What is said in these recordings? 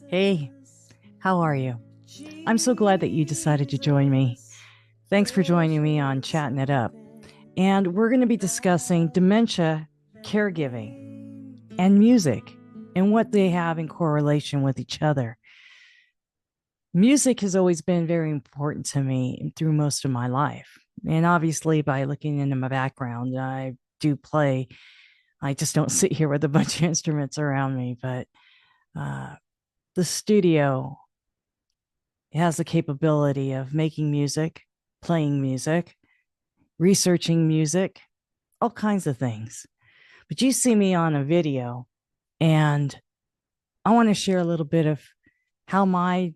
Hey, how are you? I'm so glad that you decided to join me. Thanks for joining me on Chatting It Up. And we're going to be discussing dementia, caregiving, and music and what they have in correlation with each other. Music has always been very important to me through most of my life. And obviously, by looking into my background, I do play. I just don't sit here with a bunch of instruments around me, but uh, the studio has the capability of making music, playing music, researching music, all kinds of things. But you see me on a video, and I want to share a little bit of how my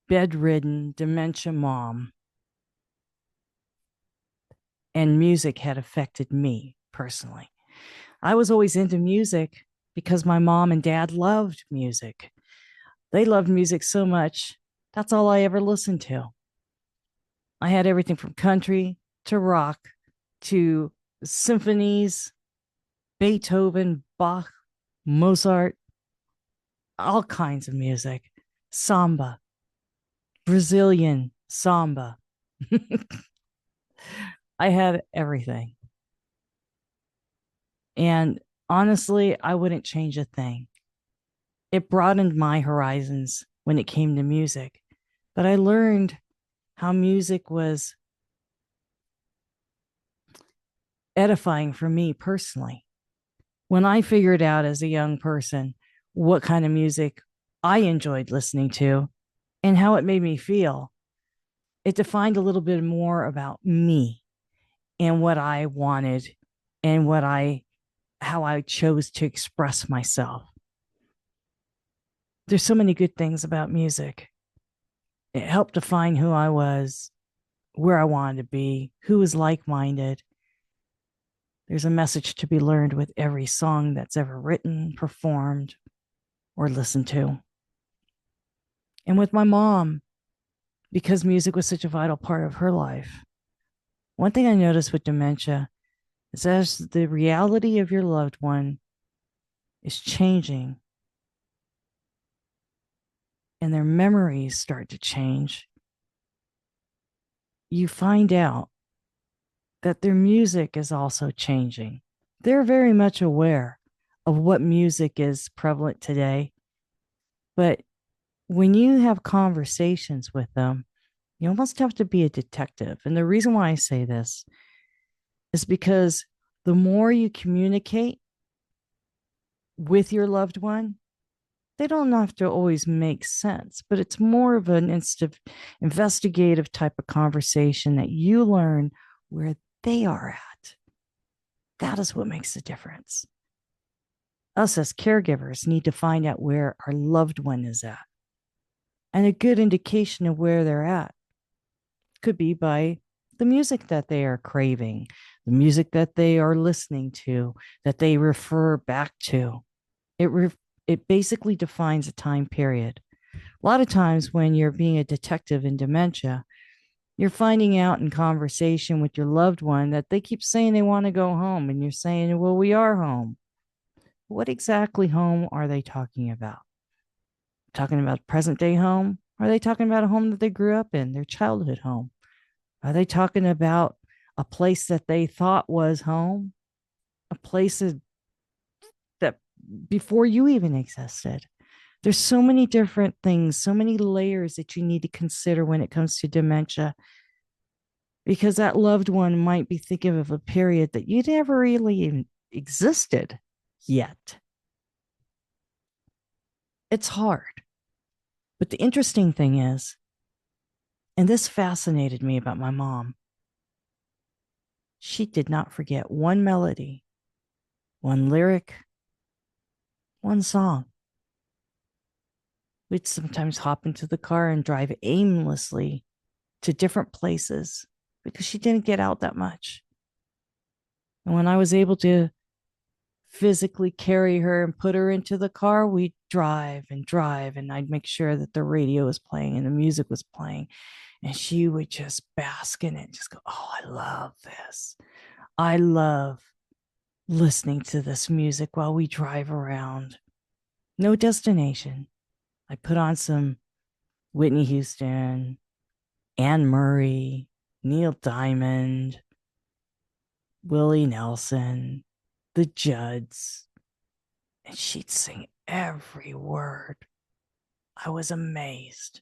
bedridden dementia mom and music had affected me personally. I was always into music because my mom and dad loved music. They loved music so much, that's all I ever listened to. I had everything from country to rock to symphonies, Beethoven, Bach, Mozart, all kinds of music, samba, Brazilian samba. I had everything. And honestly, I wouldn't change a thing. It broadened my horizons when it came to music, but I learned how music was edifying for me personally. When I figured out as a young person what kind of music I enjoyed listening to and how it made me feel, it defined a little bit more about me and what I wanted and how I chose to express myself. There's so many good things about music. It helped define who I was, where I wanted to be, who was like minded. There's a message to be learned with every song that's ever written, performed, or listened to. And with my mom, because music was such a vital part of her life, one thing I noticed with dementia is as the reality of your loved one is changing and their memories start to change, you find out that their music is also changing. They're very much aware of what music is prevalent today. But when you have conversations with them, you almost have to be a detective. And the reason why I say this is because the more you communicate with your loved one, they don't have to always make sense, but it's more of an investigative type of conversation that you learn where they are at. That is what makes the difference. Us as caregivers need to find out where our loved one is at. And a good indication of where they're at could be by the music that they are craving, the music that they are listening to, that they refer back to. It basically defines a time period. A lot of times when you're being a detective in dementia, you're finding out in conversation with your loved one that they keep saying they want to go home, and you're saying, well, we are home. What exactly home are they talking about? Talking about present day home? Are they talking about a home that they grew up in, their childhood home? Are they talking about a place that they thought was home? A place that before you even existed? There's so many different things, so many layers that you need to consider when it comes to dementia, because that loved one might be thinking of a period that you never really even existed yet. It's hard. But the interesting thing is, and this fascinated me about my mom, she did not forget one melody, one lyric, one song. We'd sometimes hop into the car and drive aimlessly to different places because she didn't get out that much. And when I was able to physically carry her and put her into the car, we'd drive and drive, and I'd make sure that the radio was playing and the music was playing. And she would just bask in it, just go, oh, I love this. I love listening to this music while we drive around. No destination. I put on some Whitney Houston, Anne Murray, Neil Diamond, Willie Nelson, the Judds, and she'd sing every word. I was amazed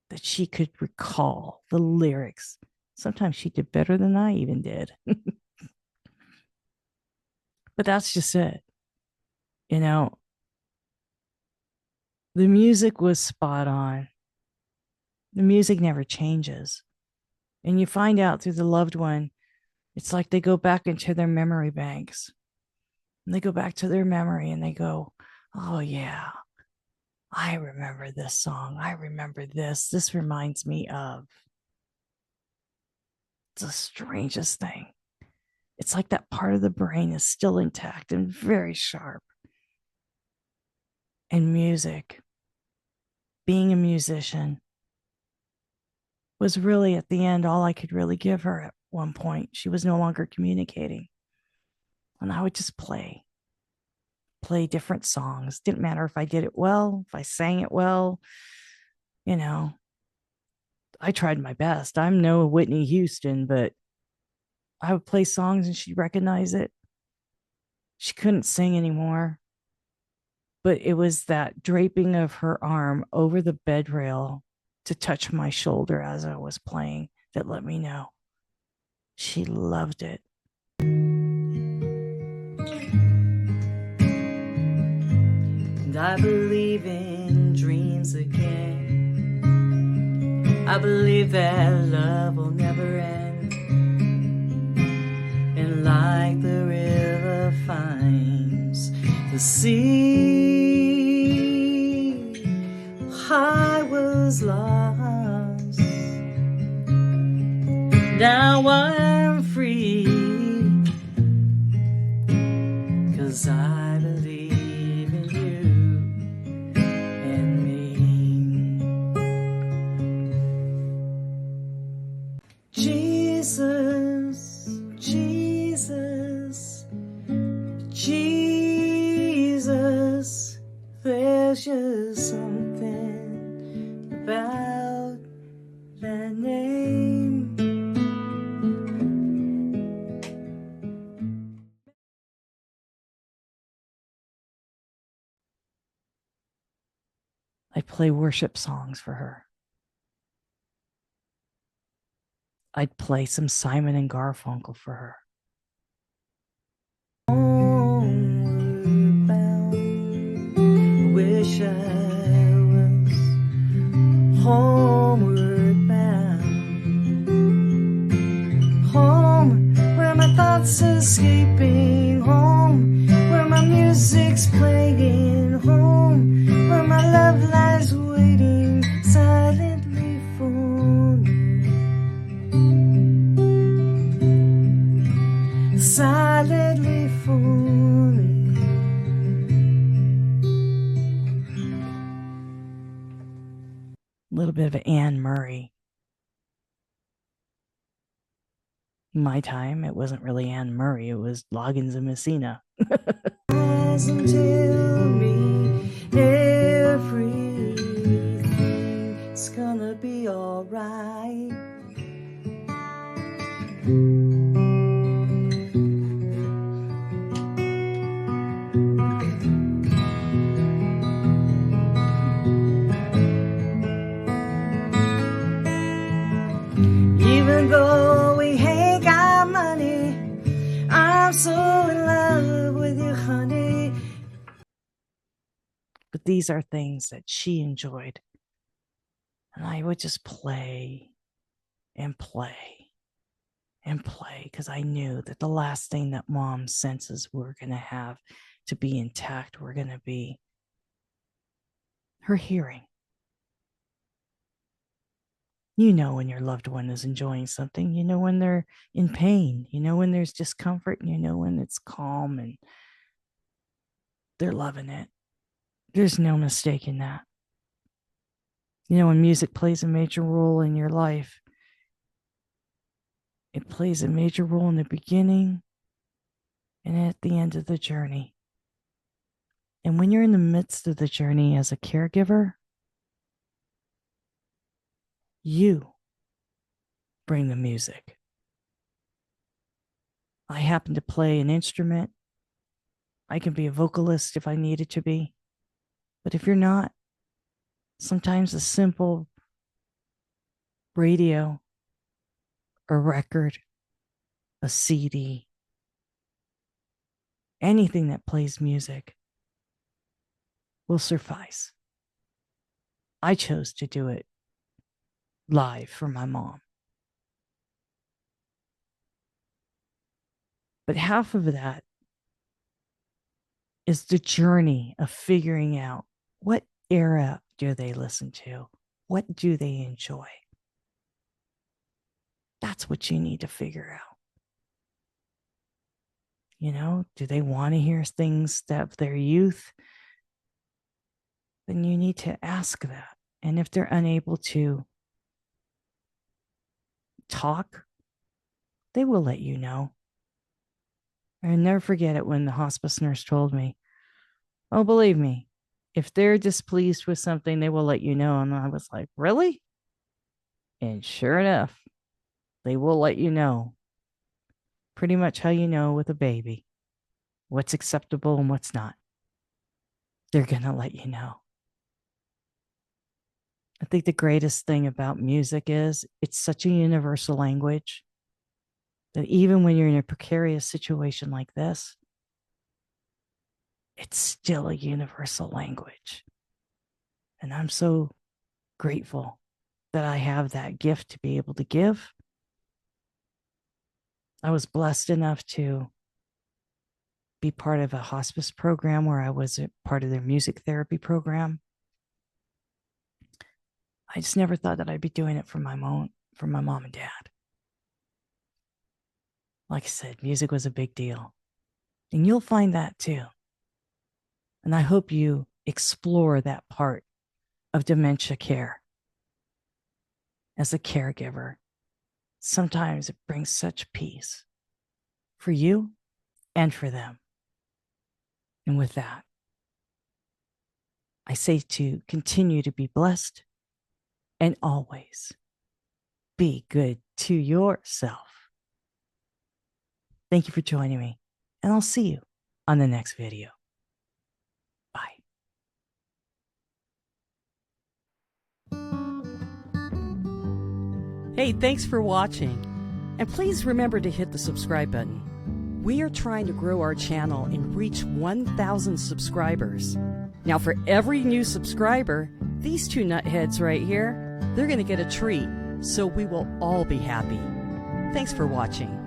that she could recall the lyrics. Sometimes she did better than I even did. But that's just it. You know, the music was spot on. The music never changes. And you find out through the loved one, it's like they go back into their memory banks. And they go back to their memory and they go, oh, yeah, I remember this song. I remember this. This reminds me of. It's the strangest thing. It's like that part of the brain is still intact and very sharp. And music, being a musician, was really at the end all I could really give her at one point. She was no longer communicating. And I would just play different songs. Didn't matter if I did it well, if I sang it well, you know, I tried my best. I'm no Whitney Houston, but I would play songs and she'd recognize it. She couldn't sing anymore, but it was that draping of her arm over the bed rail to touch my shoulder as I was playing that let me know she loved it. And I believe in dreams again. I believe that love will never end. And like the river finds the sea, I was lost. Now I'm free, 'cause I believe in you and me. Jesus, Jesus, Jesus, there's just something about that name. I'd play worship songs for her. I'd play some Simon and Garfunkel for her. Homeward bound, I wish I was homeward bound. Home, where my thoughts are escaping. Home, where my music's playing. Home, where my love lies waiting silently for me. Silently for me. A little bit of Anne Murray. My time, it wasn't really Anne Murray, it was Loggins and Messina. Doesn't tell me everything's gonna be all right. Even though we ain't got money, I'm so in love with you, honey. But these are things that she enjoyed. And I would just play and play and play because I knew that the last thing that mom's senses were going to have to be intact were going to be her hearing. You know when your loved one is enjoying something, you know when they're in pain, you know when there's discomfort, and you know when it's calm and they're loving it. There's no mistaking that. You know, when music plays a major role in your life, it plays a major role in the beginning and at the end of the journey. And when you're in the midst of the journey as a caregiver, you bring the music. I happen to play an instrument. I can be a vocalist if I needed to be. But if you're not, sometimes a simple radio, a record, a CD, anything that plays music will suffice. I chose to do it live for my mom. But half of that is the journey of figuring out what era do they listen to? What do they enjoy? That's what you need to figure out. You know, do they want to hear things of their youth? Then you need to ask that. And if they're unable to talk, they will let you know. I'll never forget it when the hospice nurse told me, oh, believe me, if they're displeased with something, they will let you know. And I was like, really? And sure enough, they will let you know. Pretty much how you know with a baby what's acceptable and what's not. They're going to let you know. I think the greatest thing about music is it's such a universal language that even when you're in a precarious situation like this, it's still a universal language. And I'm so grateful that I have that gift to be able to give. I was blessed enough to be part of a hospice program where I was a part of their music therapy program. I just never thought that I'd be doing it for my mom and dad. Like I said, music was a big deal. And you'll find that too. And I hope you explore that part of dementia care as a caregiver. Sometimes it brings such peace for you and for them. And with that, I say to continue to be blessed and always be good to yourself. Thank you for joining me, and I'll see you on the next video. Bye. Hey, thanks for watching. And please remember to hit the subscribe button. We are trying to grow our channel and reach 1,000 subscribers. Now, for every new subscriber, these two nutheads right here, they're going to get a treat, so we will all be happy. Thanks for watching.